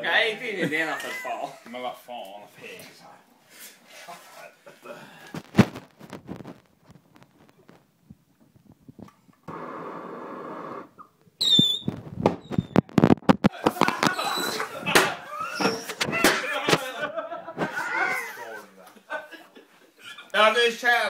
Nej, det är idén att fan. Men vad fan, feg. Ja, nu kör